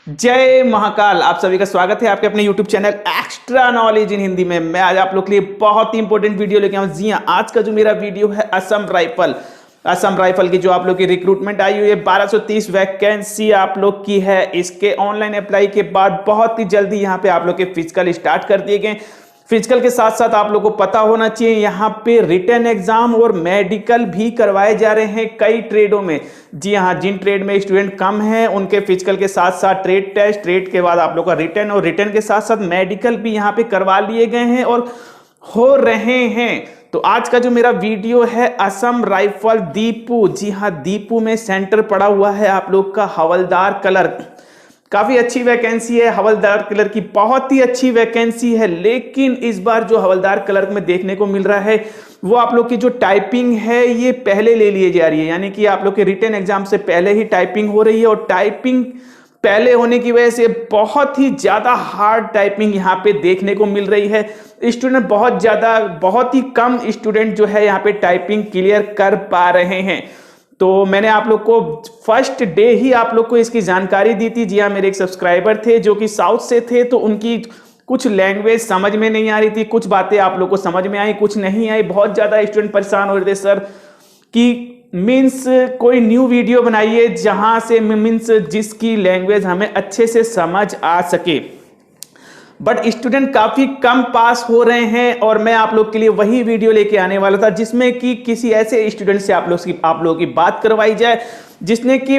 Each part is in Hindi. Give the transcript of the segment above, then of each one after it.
जय महाकाल। आप सभी का स्वागत है आपके अपने YouTube channel extra knowledge in Hindi में। मैं आज आप लोग के लिए बहुत ही इंपॉर्टेंट वीडियो लेके आऊँ। जी हाँ, आज का जो मेरा वीडियो है असम राइफल की जो आप लोग की रिक्रूटमेंट आई हुई है 1230 वैकेंसी आप लोग की है। इसके ऑनलाइन अप्लाई के बाद बहुत ही जल्दी यहाँ पे आप लोग के फिजिकल स्टार्ट कर दिए गए। फिजिकल के साथ साथ आप लोग को पता होना चाहिए यहाँ पे रिटन एग्जाम और मेडिकल भी करवाए जा रहे हैं कई ट्रेडों में। जी हाँ, जिन ट्रेड में स्टूडेंट कम हैं उनके फिजिकल के साथ साथ ट्रेड टेस्ट, ट्रेड के बाद आप लोग का रिटन और रिटन के साथ साथ मेडिकल भी यहाँ पे करवा लिए गए हैं और हो रहे हैं। तो आज का जो मेरा वीडियो है असम राइफल दीपू, जी हाँ दीपू में सेंटर पड़ा हुआ है आप लोग का हवलदार क्लर्क। काफी अच्छी वैकेंसी है हवलदार क्लर्क की, बहुत ही अच्छी वैकेंसी है। लेकिन इस बार जो हवलदार क्लर्क में देखने को मिल रहा है वो आप लोग की जो टाइपिंग है ये पहले ले लिए जा रही है, यानी कि आप लोग के रिटन एग्जाम से पहले ही टाइपिंग हो रही है। और टाइपिंग पहले होने की वजह से बहुत ही ज्यादा हार्ड टाइपिंग यहाँ पे देखने को मिल रही है। स्टूडेंट बहुत ही कम स्टूडेंट जो है यहाँ पे टाइपिंग क्लियर कर पा रहे हैं। तो मैंने आप लोग को फर्स्ट डे ही आप लोग को इसकी जानकारी दी थी। जी हाँ, मेरे एक सब्सक्राइबर थे जो कि साउथ से थे, तो उनकी कुछ लैंग्वेज समझ में नहीं आ रही थी, कुछ बातें आप लोग को समझ में आई, कुछ नहीं आई। बहुत ज्यादा स्टूडेंट परेशान हो रहे थे सर कि मीन्स कोई न्यू वीडियो बनाइए जहां से मीन्स जिसकी लैंग्वेज हमें अच्छे से समझ आ सके। बट स्टूडेंट काफी कम पास हो रहे हैं और मैं आप लोग के लिए वही वीडियो लेके आने वाला था जिसमें कि किसी ऐसे स्टूडेंट से आप लोगों की बात करवाई जाए जिसने कि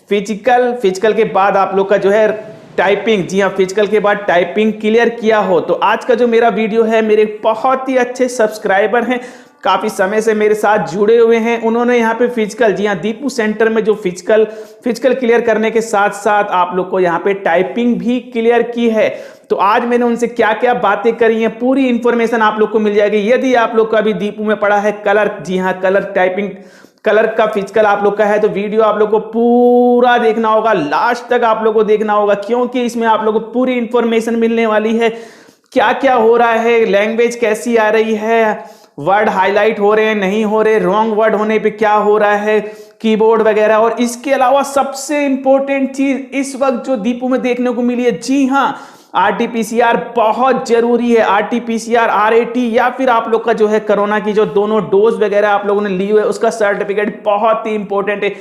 फिजिकल के बाद आप लोग का जो है टाइपिंग, जी हाँ फिजिकल के बाद टाइपिंग क्लियर किया हो। तो आज का जो मेरा वीडियो है, मेरे बहुत ही अच्छे सब्सक्राइबर हैं, काफी समय से मेरे साथ जुड़े हुए हैं। उन्होंने यहाँ पे फिजिकल, जी हाँ दीपू सेंटर में जो फिजिकल क्लियर करने के साथ साथ आप लोग को यहाँ पे टाइपिंग भी क्लियर की है। तो आज मैंने उनसे क्या क्या बातें करी हैं पूरी इंफॉर्मेशन आप लोग को मिल जाएगी। यदि आप लोग का भी दीपू में पड़ा है क्लर्क, जी हाँ क्लर्क टाइपिंग क्लर्क का फिजिकल आप लोग का है, तो वीडियो आप लोग को पूरा देखना होगा, लास्ट तक आप लोग को देखना होगा, क्योंकि इसमें आप लोग को पूरी इंफॉर्मेशन मिलने वाली है। क्या क्या हो रहा है, लैंग्वेज कैसी आ रही है, वर्ड हाईलाइट हो रहे हैं नहीं हो रहे, रॉन्ग वर्ड होने पे क्या हो रहा है, कीबोर्ड वगैरह। और इसके अलावा सबसे इंपॉर्टेंट चीज इस वक्त जो दीपू में देखने को मिली है, जी हाँ आरटीपीसीआर बहुत जरूरी है। आरटीपीसीआर, आरएटी या फिर आप लोग का जो है कोरोना की जो दोनों डोज वगैरह आप लोगों ने ली हुई है उसका सर्टिफिकेट बहुत ही इंपॉर्टेंट है।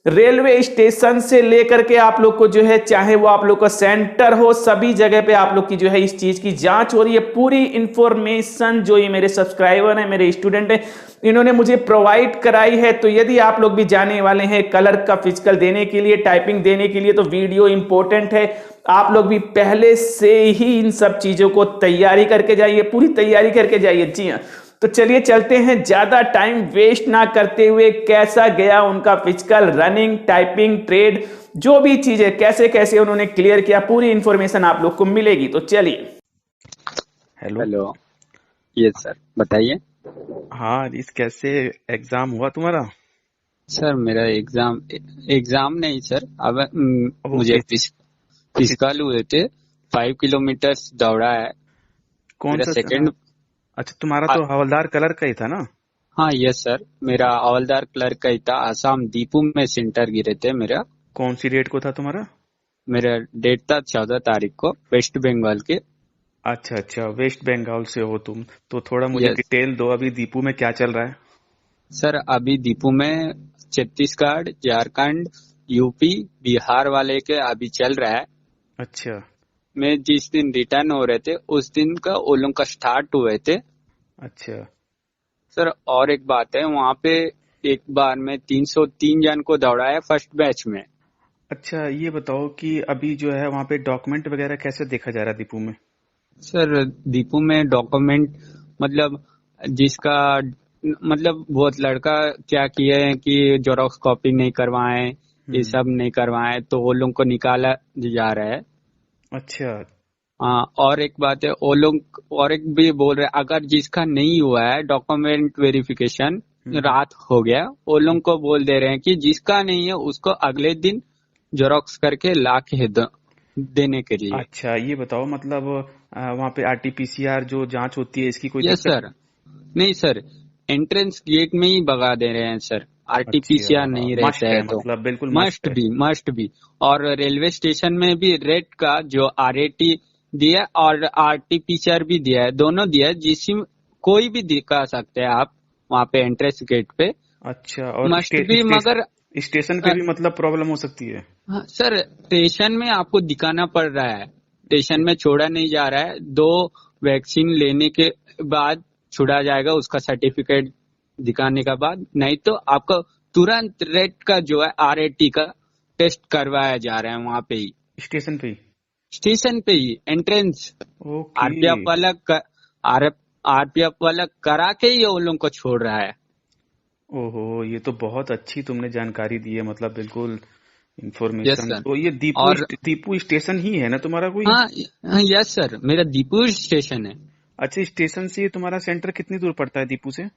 रेलवे स्टेशन से लेकर के आप लोग को जो है, चाहे वो आप लोग का सेंटर हो, सभी जगह पे आप लोग की जो है इस चीज की जांच हो रही है। पूरी इंफॉर्मेशन जो ये मेरे सब्सक्राइबर हैं, मेरे स्टूडेंट हैं, इन्होंने मुझे प्रोवाइड कराई है। तो यदि आप लोग भी जाने वाले हैं क्लर्क का फिजिकल देने के लिए, टाइपिंग देने के लिए, तो वीडियो इंपॉर्टेंट है। आप लोग भी पहले से ही इन सब चीजों को तैयारी करके जाइए, पूरी तैयारी करके जाइए। जी हाँ, तो चलिए चलते हैं, ज्यादा टाइम वेस्ट ना करते हुए कैसा गया उनका फिजिकल, रनिंग, टाइपिंग, ट्रेड, जो भी चीजें कैसे कैसे उन्होंने क्लियर किया, पूरी इंफॉर्मेशन आप लोग को मिलेगी। तो चलिए। हेलो। यस सर, बताइए। हाँ, इस कैसे एग्जाम हुआ तुम्हारा? सर मेरा एग्जाम नहीं सर, अब मुझे फिजिकल हुए थे। 5 किलोमीटर दौड़ा है। कौन मेरा सा सेकंड। अच्छा, तुम्हारा तो हवलदार कलर का ही था ना? हाँ यस सर, मेरा हवलदार क्लर्क का ही था। आसाम दीपू में सेंटर गिरे थे मेरा। कौन सी डेट को था तुम्हारा? मेरा डेट था 14 तारीख को, वेस्ट बंगाल के। अच्छा अच्छा, वेस्ट बंगाल से हो तुम, तो थोड़ा मुझे यस डिटेल दो, अभी दीपू में क्या चल रहा है? सर, अभी दीपू में छत्तीसगढ़, झारखंड, यूपी, बिहार वाले के अभी चल रहा है। अच्छा मैं जिस दिन रिटर्न हो रहे थे उस दिन का वो लोग का स्टार्ट हुए थे। अच्छा सर और एक बात है, वहाँ पे एक बार में 303 जन को दौड़ाया फर्स्ट बैच में। अच्छा, ये बताओ कि अभी जो है वहाँ पे डॉक्यूमेंट वगैरह कैसे देखा जा रहा है दीपू में? सर दीपू में डॉक्यूमेंट मतलब जिसका मतलब बहुत लड़का क्या किए हैं कि जेरॉक्स कॉपी नहीं करवाए, ये सब नहीं करवाए, तो वो लोग को निकाला जा रहा है। अच्छा हाँ, और एक बात है, वो लोग और एक भी बोल रहे हैं, अगर जिसका नहीं हुआ है डॉक्यूमेंट वेरिफिकेशन, रात हो गया, वो लोग को बोल दे रहे हैं कि जिसका नहीं है उसको अगले दिन जेरॉक्स करके ला के देने के लिए। अच्छा, ये बताओ मतलब वहाँ पे आरटीपीसीआर जो जांच होती है इसकी कोई यस दिक्कत? सर। नहीं सर, एंट्रेंस गेट में ही भगा दे रहे हैं सर। आरटीपीसीआर नहीं अच्छा, मस्ट रहता है, है तो मतलब बिल्कुल मस्ट है। Must be. और रेलवे स्टेशन में भी रेट का जो आरएटी दिया है और आरटीपीसीआर भी दिया है, दोनों दिया है, जिसमें कोई भी दिखा सकते हैं आप वहाँ पे एंट्रेंस गेट पे। अच्छा, और मस्ट भी मगर स्टेशन पे भी मतलब प्रॉब्लम हो सकती है? हाँ, सर स्टेशन में आपको दिखाना पड़ रहा है, स्टेशन में छोड़ा नहीं जा रहा है। 2 वैक्सीन लेने के बाद छोड़ा जाएगा, उसका सर्टिफिकेट दिखाने के बाद, नहीं तो आपको तुरंत रेट का जो है आरएटी का टेस्ट करवाया जा रहा है वहां पे ही, स्टेशन पे ही? स्टेशन पे ही एंट्रेंस। ओके। आरपीएफ वाला करा के ही वो लोगों को छोड़ रहा है। ओहो, ये तो बहुत अच्छी तुमने जानकारी दी है, मतलब बिल्कुल यस इंफॉर्मेशन। सर। तो ये और दीपू स्टेशन ही है ना तुम्हारा कोई? हाँ, यस सर, मेरा दीपुर स्टेशन है। अच्छा, स्टेशन से तुम्हारा सेंटर कितनी दूर पड़ता है दीपू से?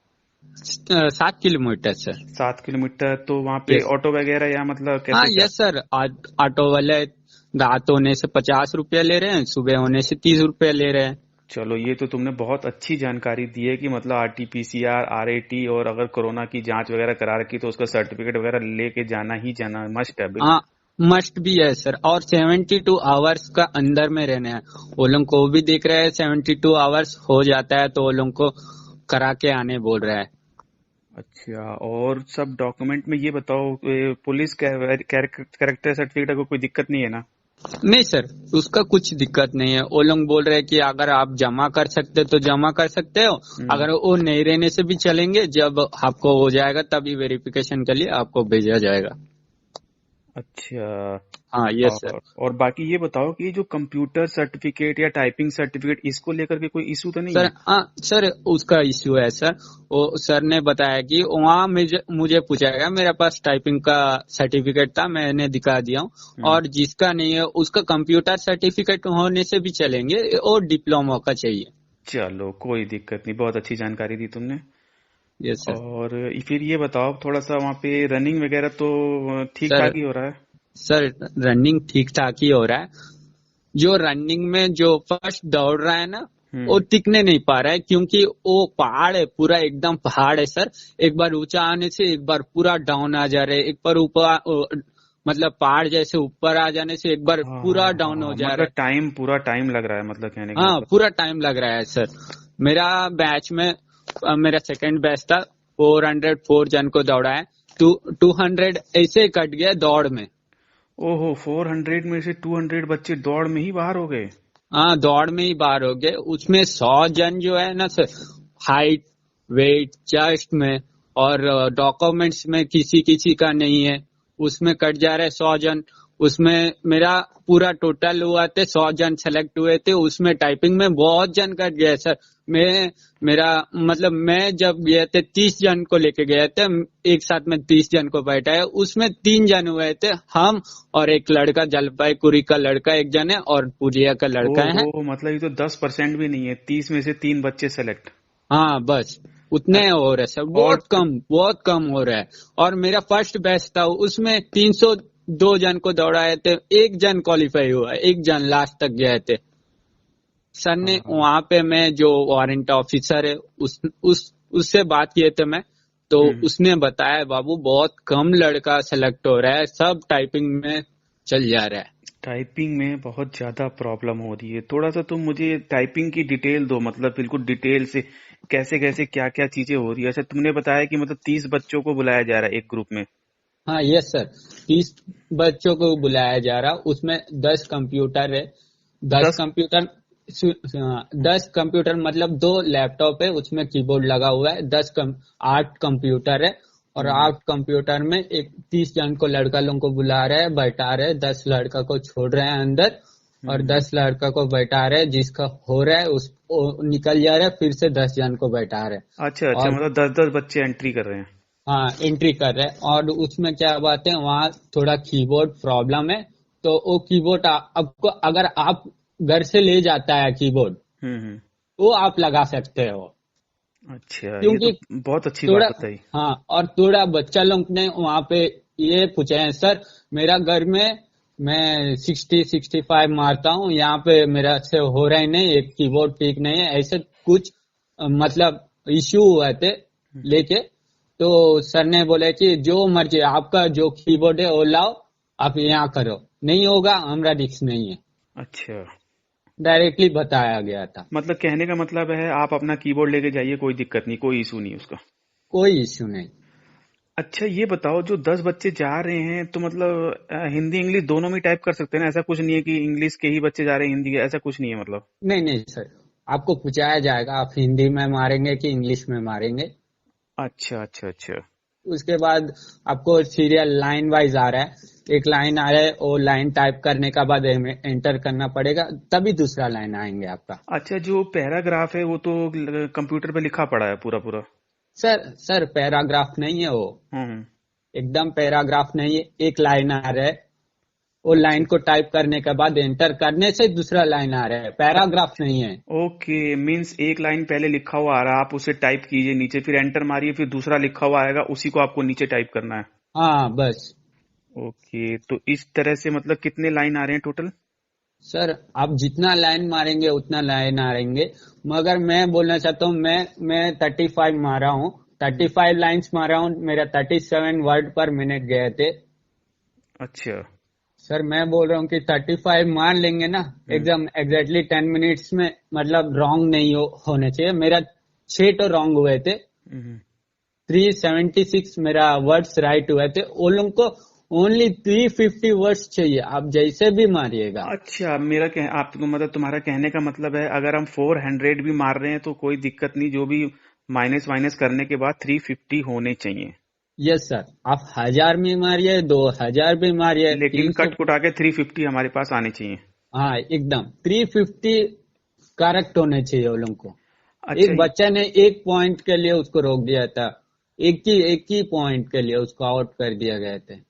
7 किलोमीटर सर। 7 किलोमीटर। तो वहाँ पे यस। ऑटो वगैरह या मतलब हाँ कैसे यस सर, ऑटो वाले रात होने से 50 रुपया ले रहे हैं, सुबह होने से 30 रुपया ले रहे हैं। चलो, ये तो तुमने बहुत अच्छी जानकारी दी है कि मतलब आरटीपीसीआर, आरएटी, और अगर कोरोना की जांच वगैरह करा रखी तो उसका सर्टिफिकेट वगैरह लेके जाना ही जाना मस्ट है हाँ, बिल्कुल। मस्ट भी है सर। और 72 आवर्स का अंदर में रहना है, वो लोग को भी देख रहे हैं। 72 आवर्स हो जाता है तो वो लोग को करा के आने बोल रहा है। अच्छा, और सब डॉक्यूमेंट में ये बताओ, पुलिस कैरेक्टर सर्टिफिकेट को कोई दिक्कत नहीं है ना? नहीं सर, उसका कुछ दिक्कत नहीं है। वो लोग बोल रहे हैं कि अगर आप जमा कर सकते तो जमा कर सकते हो, हम्म। अगर वो नहीं रहने से भी चलेंगे, जब आपको हो जाएगा तभी वेरिफिकेशन के लिए आपको भेजा जाएगा। अच्छा। हाँ यस सर। और बाकी ये बताओ कि जो कंप्यूटर सर्टिफिकेट या टाइपिंग सर्टिफिकेट, इसको लेकर के कोई इशू तो नहीं सर है? हाँ सर, उसका इश्यू है सर। वो सर ने बताया कि वहाँ मुझे पूछा गया, मेरे पास टाइपिंग का सर्टिफिकेट था, मैंने दिखा दिया हूँ। हम्म। और जिसका नहीं है उसका कंप्यूटर सर्टिफिकेट होने से भी चलेंगे, और डिप्लोमा का चाहिए। चलो, कोई दिक्कत नहीं, बहुत अच्छी जानकारी दी तुमने। Yes sir. और फिर ये बताओ थोड़ा सा, वहाँ पे रनिंग वगैरह तो ठीक सर ठाक ही हो रहा है? सर रनिंग ठीक ठाक ही हो रहा है। जो रनिंग में जो फर्स्ट दौड़ रहा है ना, वो हम्म। टिकने नहीं पा रहा है, क्योंकि वो पहाड़ है, पूरा एकदम पहाड़ है सर। एक बार ऊंचा आने से एक बार पूरा डाउन आ जा रहे हैं, एक बार ऊपर, मतलब पहाड़ जैसे ऊपर आ जाने से एक बार हाँ हाँ पूरा डाउन हो हाँ, जा मतलब रहा पूरा टाइम लग रहा है, मतलब कहने है। का हाँ, मतलब। पूरा टाइम लग रहा है सर। मेरा बैच में मेरा सेकंड बैच था, 404 जन को दौड़ा है। 200 ऐसे ही कट गया दौड़ में। ओहो, 400 में से 200 बच्चे दौड़ में ही बाहर हो गए? हाँ, दौड़ में ही बाहर हो गए। उसमें 100 जन जो है ना सर, हाइट, वेट, चेस्ट में और डॉक्यूमेंट्स में किसी किसी का नहीं है, उसमें कट जा रहे 100 जन। उसमें मेरा पूरा टोटल हुआ थे 100 जन सेलेक्ट हुए थे, उसमें टाइपिंग में बहुत जन कट गए सर। मेरा मतलब मैं जब गए थे 30 जन को लेके गए थे, एक साथ में 30 जन को बैठाया, उसमें 3 जन हुए थे, हम और एक लड़का, जलपाईगुड़ी का लड़का एक जन है और पुरिया का लड़का है। ओहो, मतलब ये तो 10% भी नहीं है, 30 में से 3 बच्चे सेलेक्ट? हाँ बस उतने हो रहे सर, और बहुत कम हो रहा है। और मेरा फर्स्ट बैच था, उसमें 302 जन को दौड़ाए थे, एक जन क्वालिफाई हुआ, एक जन लास्ट तक गए थे। सर ने हाँ। वहां पे, मैं जो वारंट ऑफिसर है उससे बात किए थे मैं, तो हम्म। उसने बताया बाबू बहुत कम लड़का सेलेक्ट हो रहा है, सब टाइपिंग में चल जा रहा है। टाइपिंग में बहुत ज्यादा प्रॉब्लम हो रही है, थोड़ा सा तुम मुझे टाइपिंग की डिटेल दो, मतलब बिल्कुल डिटेल से, कैसे कैसे क्या क्या चीजें हो रही है। अच्छा, तुमने बताया कि मतलब 30 बच्चों को बुलाया जा रहा है एक ग्रुप में? हाँ यस सर, 30 बच्चों को बुलाया जा रहा, उसमें 10 कंप्यूटर है। दस 10? कंप्यूटर 10 कंप्यूटर मतलब 2 लैपटॉप है, उसमें कीबोर्ड लगा हुआ है। 8 कंप्यूटर है, और हम्म। 8 कंप्यूटर में एक 30 जन को लड़का लोगों को बुला रहे हैं, बैठा रहे, 10 लड़का को छोड़ रहे हैं अंदर, और हम्म। 10 लड़का को बैठा रहे, जिसका हो रहा है उस निकल जा रहा है, फिर से 10 जन को बैठा रहे। अच्छा अच्छा, और मतलब 10-10 बच्चे एंट्री कर रहे हैं? हाँ, एंट्री कर रहे हैं। और उसमें क्या बात है, वहाँ थोड़ा कीबोर्ड प्रॉब्लम है, तो वो कीबोर्ड आपको, अगर आप घर से ले जाता है कीबोर्ड, हम्म। वो आप लगा सकते हो। अच्छा, ये तो क्योंकि बहुत अच्छी बात थोड़ा, बताई। हाँ, और थोड़ा बच्चा लोग ने वहाँ पे ये पूछे हैं, सर मेरा घर में मैं 60-65 मारता हूँ, यहाँ पे मेरा से हो रहा ही नहीं, एक कीबोर्ड ठीक नहीं है, ऐसे कुछ मतलब इश्यू हुए थे हम्म। लेके। तो सर ने बोले कि जो मर्जी आपका जो कीबोर्ड है वो लाओ, आप यहाँ करो, नहीं होगा हमारा रिस्क नहीं है, अच्छा, डायरेक्टली बताया गया था। मतलब कहने का मतलब है आप अपना कीबोर्ड लेके जाइए, कोई दिक्कत नहीं, कोई इशू नहीं उसका। कोई इश्यू नहीं। अच्छा ये बताओ, जो 10 बच्चे जा रहे हैं तो मतलब हिंदी इंग्लिश दोनों में टाइप कर सकते हैं ना? ऐसा कुछ नहीं है कि इंग्लिश के ही बच्चे जा रहे हैं हिंदी के, ऐसा कुछ नहीं है मतलब? नहीं नहीं सर, आपको पूछाया जाएगा आप हिंदी में मारेंगे कि इंग्लिश में मारेंगे। अच्छा अच्छा अच्छा। उसके बाद आपको सीरियल लाइन वाइज आ रहा है, एक लाइन आ रहा है, वो लाइन टाइप करने का बाद एंटर करना पड़ेगा, तभी दूसरा लाइन आएंगे आपका। अच्छा, जो पैराग्राफ है वो तो कंप्यूटर पे लिखा पड़ा है पूरा पूरा? सर पैराग्राफ नहीं है वो, हम्म। एकदम पैराग्राफ नहीं है, एक लाइन आ रहा है, वो अच्छा। लाइन को टाइप करने के बाद एंटर करने से दूसरा लाइन आ रहा है, पैराग्राफ नहीं है। ओके, मीन्स एक लाइन पहले लिखा हुआ आ रहा है, आप उसे टाइप कीजिए नीचे, फिर एंटर मारिए, फिर दूसरा लिखा हुआ आएगा, उसी को आपको नीचे टाइप करना है। हाँ बस। ओके, तो इस तरह से मतलब कितने लाइन आ रहे हैं टोटल? सर आप जितना लाइन मारेंगे उतना लाइन आएंगे, मगर मैं बोलना चाहता हूँ, मैं 35 मारा हूँ, 35 लाइन्स मारा हूँ, मेरा 37 वर्ड पर मिनट गए थे। अच्छा। सर मैं बोल रहा हूँ कि 35 मार लेंगे ना, हम्म। एकदम एग्जैक्टली 10 मिनट्स में, मतलब रॉन्ग नहीं होने चाहिए। मेरा 6 तो रॉन्ग हुए थे, हम्म। 376 मेरा वर्ड्स राइट हुए थे। वो लोग को ओनली 350 वर्ड्स चाहिए, आप जैसे भी मारिएगा। अच्छा, आपको मतलब तुम्हारा कहने का मतलब है अगर हम 400 भी मार रहे हैं तो कोई दिक्कत नहीं, जो भी माइनस माइनस करने के बाद 350 होने चाहिए। यस सर, आप 1000 भी मारिए, 2000 भी मारिए, लेकिन 300। कट कुटा के 350 हमारे पास आने चाहिए। हाँ एकदम 350 करेक्ट होने चाहिए वो लोग को। अच्छा। एक बच्चा ने एक पॉइंट के लिए उसको रोक दिया था, एक ही पॉइंट के लिए उसको आउट कर दिया गया था,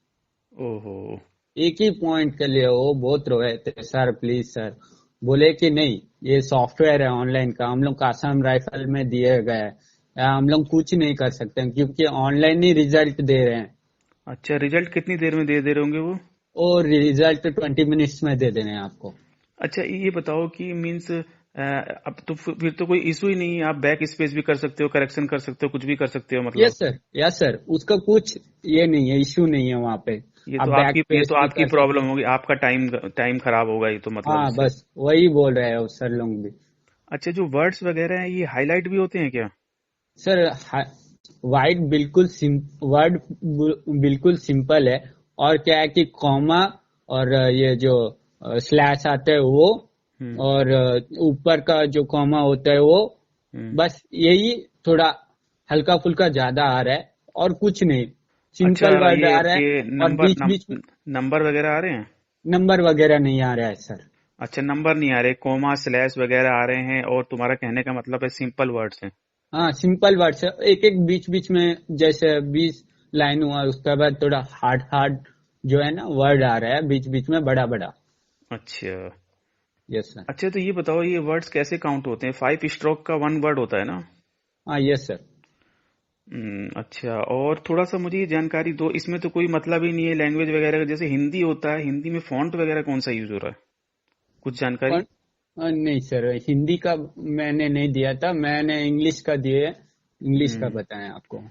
ओहो। एक ही पॉइंट के लिए वो बहुत रोए थे। सर प्लीज सर, बोले कि नहीं ये सॉफ्टवेयर है ऑनलाइन का, हम लोग का असम राइफल में दिए गए हैं, हम लोग कुछ नहीं कर सकते हैं, क्योंकि ऑनलाइन ही रिजल्ट दे रहे हैं। अच्छा, रिजल्ट कितनी देर में दे दे रहे होंगे वो? और रिजल्ट 20 मिनट्स में दे देने हैं आपको। अच्छा ये बताओ कि मीन्स अब तो फिर तो कोई इशू ही नहीं है, आप बैक स्पेस भी कर सकते हो, करेक्शन कर सकते हो, कुछ भी कर सकते हो मतलब? यस सर, उसका कुछ ये नहीं है, इश्यू नहीं है वहाँ पे। आप बैक ये पेस्ट तो भी आपकी कर सकते प्रॉब्लम हैं। होगी, आपका टाइम टाइम खराब होगा ये तो मतलब हाँ इससे। बस वही बोल रहे हो सर लोग भी। अच्छा, जो वर्ड्स वगैरह हैं ये हाईलाइट भी होते हैं क्या? सर वाइट बिल्कुल वर्ड बिल्कुल सिंपल है, और क्या है कि कॉमा और ये जो स्लैश आते हैं वो, हम्म। और ऊपर का जो कॉमा होता है वो, हम्म। बस यही थोड़ा हल्का फुल्का ज्यादा आ रहा है, और कुछ नहीं, अच्छा, सिंपल वर्ड ये आ रहा है। ये और बीच बीच में नंबर वगैरह आ रहे हैं? नंबर वगैरह नहीं आ रहा है सर। अच्छा, नंबर नहीं आ रहे, कोमा स्लैश वगैरह आ रहे हैं, और तुम्हारा कहने का मतलब है सिंपल वर्ड्स हैं? हाँ सिंपल वर्ड्स है, एक एक बीच बीच में, जैसे 20 लाइन हुआ उसके बाद थोड़ा हार्ड हार्ड जो है ना वर्ड आ रहा है बीच बीच में, बड़ा बड़ा। अच्छा। Yes sir. अच्छा, तो ये बताओ ये वर्ड्स कैसे काउंट होते हैं? 5 स्ट्रोक का 1 वर्ड होता है ना? हाँ यस सर। अच्छा, और थोड़ा सा मुझे ये जानकारी दो, इसमें तो कोई मतलब ही नहीं है लैंग्वेज वगैरह का, जैसे हिंदी होता है, हिंदी में फॉन्ट वगैरह कौन सा यूज हो रहा है, कुछ जानकारी? और नहीं सर, हिंदी का मैंने नहीं दिया था, मैंने इंग्लिश का दिए, इंग्लिश का हम्म। बताया आपको।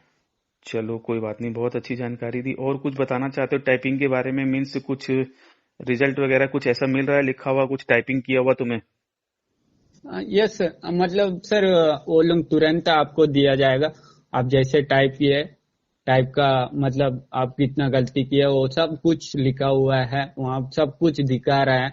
चलो कोई बात नहीं, बहुत अच्छी जानकारी दी। और कुछ बताना चाहते हो टाइपिंग के बारे में? मीन्स कुछ रिजल्ट वगैरह कुछ ऐसा मिल रहा है लिखा हुआ, कुछ टाइपिंग किया हुआ तुम्हें? यस सर, मतलब सर वो लोग तुरंत आपको दिया जाएगा, आप जैसे टाइप किए, टाइप का मतलब आप कितना गलती किए वो सब कुछ लिखा हुआ है वहाँ, सब कुछ दिखा रहा है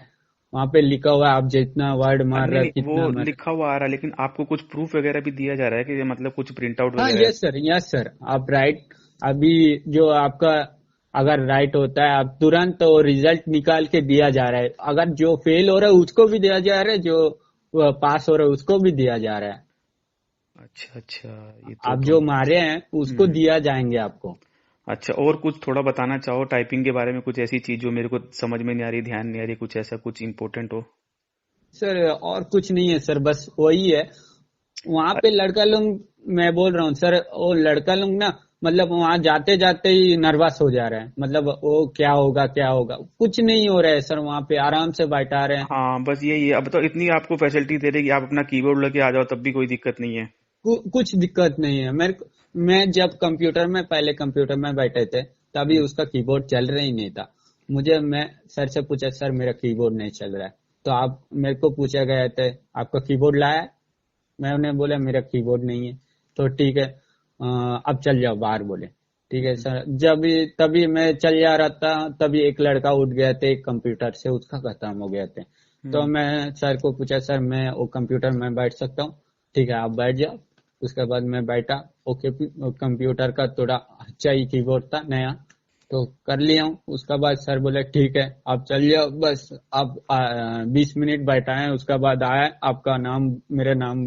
वहाँ पे, लिखा हुआ है आप जितना वर्ड मार नहीं रहे नहीं, हो कितना वो मार। लिखा हुआ आ रहा है, लेकिन आपको कुछ प्रूफ वगैरह भी दिया जा रहा है कि मतलब कुछ प्रिंट आउट हाँ वगैरह? यस सर, आप राइट, अभी जो आपका अगर राइट होता है आप तुरंत वो रिजल्ट निकाल के दिया जा रहा है, अगर जो फेल हो रहा है उसको भी दिया जा रहा है, जो पास हो रहा है उसको भी दिया जा रहा है। अच्छा अच्छा, ये तो आप जो बहुत मारे हैं उसको हम्म। दिया जाएंगे आपको। अच्छा, और कुछ थोड़ा बताना चाहो टाइपिंग के बारे में, कुछ ऐसी चीज जो मेरे को समझ में नहीं आ रही, ध्यान नहीं आ रही, कुछ ऐसा कुछ इम्पोर्टेंट हो? सर और कुछ नहीं है सर, बस वही है, वहां पे लड़का लोग, मैं बोल रहा हूँ सर, वो लड़का लोग ना, मतलब वहां जाते जाते ही नर्वस हो जा रहे हैं, मतलब वो क्या होगा क्या होगा, कुछ नहीं हो रहा है सर, वहां पे आराम से बैठा रहे हैं। हाँ बस यही है, अब तो इतनी आपको फैसिलिटी दे रहे कि आप अपना कीबोर्ड लेके आ जाओ तब भी कोई दिक्कत नहीं है? कुछ दिक्कत नहीं है मेरे को, मैं जब कंप्यूटर में पहले कंप्यूटर में बैठे थे तभी उसका कीबोर्ड चल रहा ही नहीं था। मैं सर से पूछा, सर मेरा कीबोर्ड नहीं चल रहा है। तो आप मेरे को पूछा गया था आपका कीबोर्ड लाया है? मैं उन्हें बोला मेरा कीबोर्ड नहीं है। तो ठीक है, अब चल जाओ बाहर बोले। ठीक है सर, जब तभी मैं चल जा रहा था तभी एक लड़का उठ गया था एक कंप्यूटर से, उसका खत्म हो गया था। तो मैं सर को पूछा, सर मैं वो कंप्यूटर में बैठ सकता हूँ? ठीक है आप बैठ जाओ। उसके बाद मैं बैठा। ओके, कंप्यूटर का थोड़ा अच्छा ही कीबोर्ड था नया, तो कर लिया हूँ। उसके बाद सर बोले ठीक है आप चल जाओ, बस आप 20 मिनट बैठाए। उसके बाद आया, आपका नाम मेरा नाम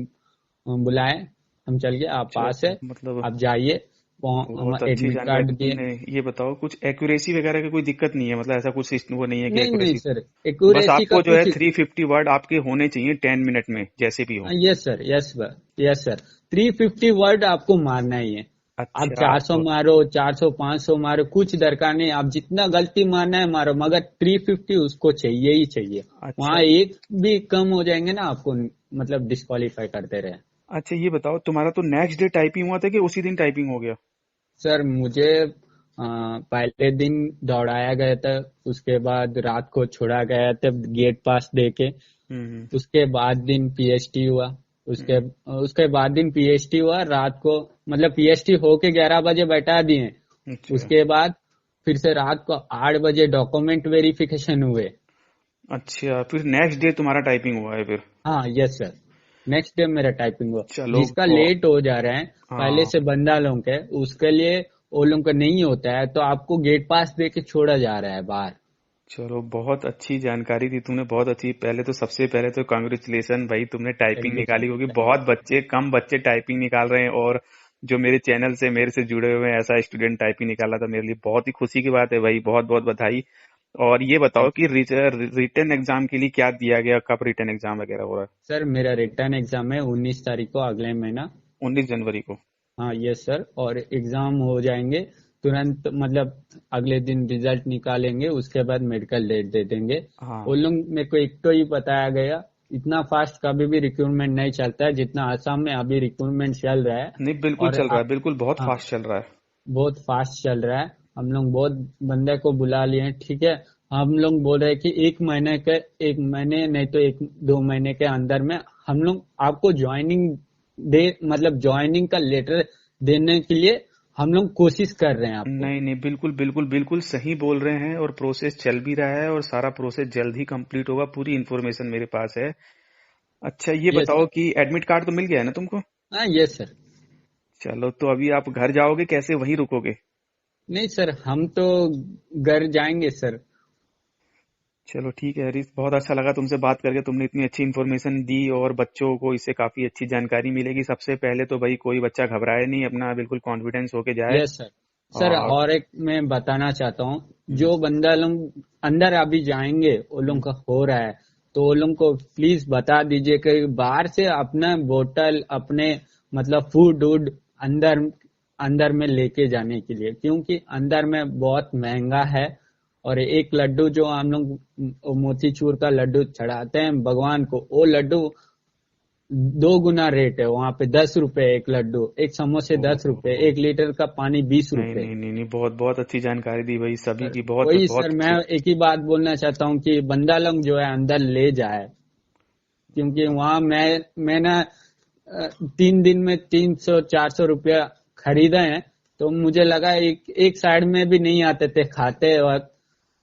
बुलाए, हम चल गए, आप पास है, मतलब आप जाइए। बहुत अच्छी एडमिट कार्ड जानकारी दिए। तुमने। ये बताओ कुछ एक्यूरेसी वगैरह की कोई दिक्कत नहीं है, मतलब ऐसा कुछ वो नहीं है कि नहीं नहीं एक्यूरेसी। सर, बस एक्यूरेसी का आपको जो है कुछ। 350 वर्ड आपके होने चाहिए 10 मिनट में, जैसे भी हो। Yes sir, yes sir, yes sir. 350 word आपको मारना ही है। आप अच्छा 400 मारो, 400 500 मारो, कुछ दरकार नहीं। आप जितना गलती मारना है मारो, मगर 350 उसको चाहिए ही चाहिए। अच्छा वहां एक भी कम हो जाएंगे ना आपको, मतलब डिस्क्वालीफाई करते रहे। अच्छा, ये बताओ तुम्हारा तो नेक्स्ट डे टाइपिंग हुआ था कि उसी दिन टाइपिंग हो गया? सर मुझे पहले दिन दौड़ाया गया था, उसके बाद रात को छोड़ा गया था गेट पास दे के। हम्म उसके बाद दिन पीएचटी हुआ। उसके हम्म, उसके बाद दिन पीएचटी हुआ रात को, मतलब पीएचटी होके 11 बजे बैठा दिए। अच्छा उसके बाद फिर से रात को 8 बजे डॉक्यूमेंट वेरिफिकेशन हुए। अच्छा, फिर नेक्स्ट डे तुम्हारा टाइपिंग हुआ है फिर? हाँ यस सर, नेक्स्ट डे मेरा टाइपिंग हुआ। चलो जिसका लेट हो जा रहा है पहले हाँ, से बंदा लोग के, उसके लिए वो लोग का नहीं होता है तो आपको गेट पास दे के छोड़ा जा रहा है बाहर। चलो बहुत अच्छी जानकारी दी तुमने, बहुत अच्छी। पहले तो सबसे पहले तो कांग्रेचुलेशन भाई, तुमने टाइपिंग चलिए निकाली, चलिए, क्योंकि थैंक बहुत बच्चे, कम बच्चे टाइपिंग निकाल रहे हैं। और जो मेरे चैनल से मेरे से जुड़े हुए हैं ऐसा स्टूडेंट टाइपिंग निकाला था, मेरे लिए बहुत ही खुशी की बात है भाई, बहुत बहुत बधाई। और ये बताओ कि यू। रिटर्न एग्जाम के लिए क्या दिया गया, कब रिटर्न एग्जाम वगैरह हो रहा सर मेरा रिटर्न एग्जाम है 19 तारीख को, अगले महीना। है? 19 जनवरी को? हाँ यस सर, और एग्जाम हो जाएंगे तुरंत, मतलब अगले दिन रिजल्ट निकालेंगे, उसके बाद मेडिकल डेट दे देंगे। वो हाँ, लोग मेरे को एक तो ही बताया गया, इतना फास्ट कभी भी रिक्रूटमेंट नहीं चलता है जितना आसाम में अभी रिक्रूटमेंट चल रहा है। नहीं बिल्कुल और चल रहा है, बिल्कुल बहुत हाँ, फास्ट चल रहा है। बहुत फास्ट चल रहा है। हम लोग बहुत बंदे को बुला लिए हैं, ठीक है। हम लोग बोल रहे हैं कि 1 महीने के, 1 महीने नहीं तो 1 2 महीने के अंदर में हम लोग आपको ज्वाइनिंग दे, मतलब ज्वाइनिंग का लेटर देने के लिए हम लोग कोशिश कर रहे हैं आपको। नहीं नहीं, बिल्कुल बिल्कुल बिल्कुल सही बोल रहे हैं, और प्रोसेस चल भी रहा है और सारा प्रोसेस जल्द ही कंप्लीट होगा, पूरी इन्फॉर्मेशन मेरे पास है। अच्छा ये यस बताओ सर। कि एडमिट कार्ड तो मिल गया है ना तुमको? हाँ यस सर। चलो, तो अभी आप घर जाओगे कैसे, वहीं रुकोगे? नहीं सर, हम तो घर जाएंगे सर। चलो ठीक है हरीश, बहुत अच्छा लगा तुमसे बात करके, तुमने इतनी अच्छी इन्फॉर्मेशन दी और बच्चों को इससे काफी अच्छी जानकारी मिलेगी। सबसे पहले तो भाई कोई बच्चा घबराए नहीं, अपना बिल्कुल कॉन्फिडेंस होके जाए। Yes sir. सर और और एक मैं बताना चाहता हूँ, हम्म, जो बंदा लोग अंदर अभी जाएंगे वो लोग हम्म, का हो रहा है, तो वो लोग को प्लीज बता दीजिए कि बाहर से अपना बोतल, अपने मतलब फूड वूड अंदर अंदर में लेके जाने के लिए, क्योंकि अंदर में बहुत महंगा है। और एक लड्डू जो हम लोग मोतीचूर का लड्डू चढ़ाते हैं भगवान को, वो लड्डू 2 गुना रेट है वहां पे। 10 रुपए एक लड्डू, एक समोसे दस रुपए ओहो, 1 लीटर का पानी बीस नहीं रुपए नहीं नहीं नहीं, बहुत बहुत अच्छी जानकारी दी भाई, सभी सर की बहुत वही सर, बहुत मैं अच्छी। एक ही बात बोलना चाहता हूँ कि बंदा लोग जो है अंदर ले जाए, क्योंकि वहां मैं ना 3 दिन में 300 400 रुपया खरीदे हैं। तो मुझे लगा एक साइड में भी नहीं आते थे खाते वक्त।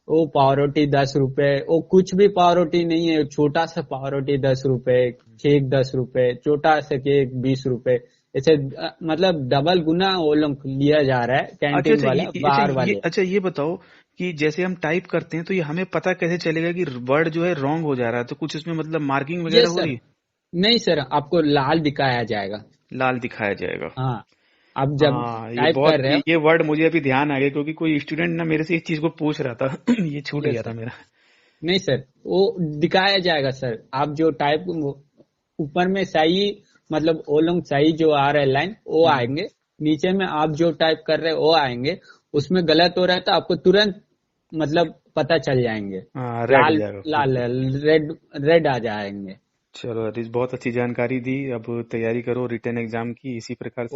वो पावरोटी 10 रुपए, वो कुछ भी पावरोटी नहीं है, छोटा सा पावरोटी 10 रुपए, केक 10 रुपए, छोटा सा केक 20 रुपए। ऐसे मतलब डबल गुना वो लोग लिया जा रहा है अच्छा कैंटीन अच्छा, वाला, बाहर वाले। ये बताओ कि जैसे हम टाइप करते हैं तो ये हमें पता कैसे चलेगा कि वर्ड जो है रॉन्ग हो जा रहा है, तो कुछ इसमें मतलब मार्किंग ये वगैरह हो सर, रही है? नहीं सर, आपको लाल दिखाया जाएगा। लाल दिखाया जाएगा? हाँ, आप जब हाँ, ये टाइप बहुत कर रहे हो। ये वर्ड मुझे अभी ध्यान आ गया, क्योंकि कोई स्टूडेंट ना मेरे से इस चीज को पूछ रहा था ये छूट ये गया था सर, मेरा। नहीं सर, वो दिखाया जाएगा सर। आप जो टाइप ऊपर में सही, मतलब वो लोग सही जो आ रहे लाइन वो हम्म, आएंगे। नीचे में आप जो टाइप कर रहे हो वो आएंगे। उसमें गलत हो रहा है तो आपको तुरंत मतलब पता चल जाएंगे। हाँ, रेड हो लाल जाएगा लाल, बिल्कुल। रेड रेड आ जाएंगे। चलो हरीश, बहुत अच्छी जानकारी दी। अब तैयारी करो रिटर्न एग्जाम की इसी प्रकार से।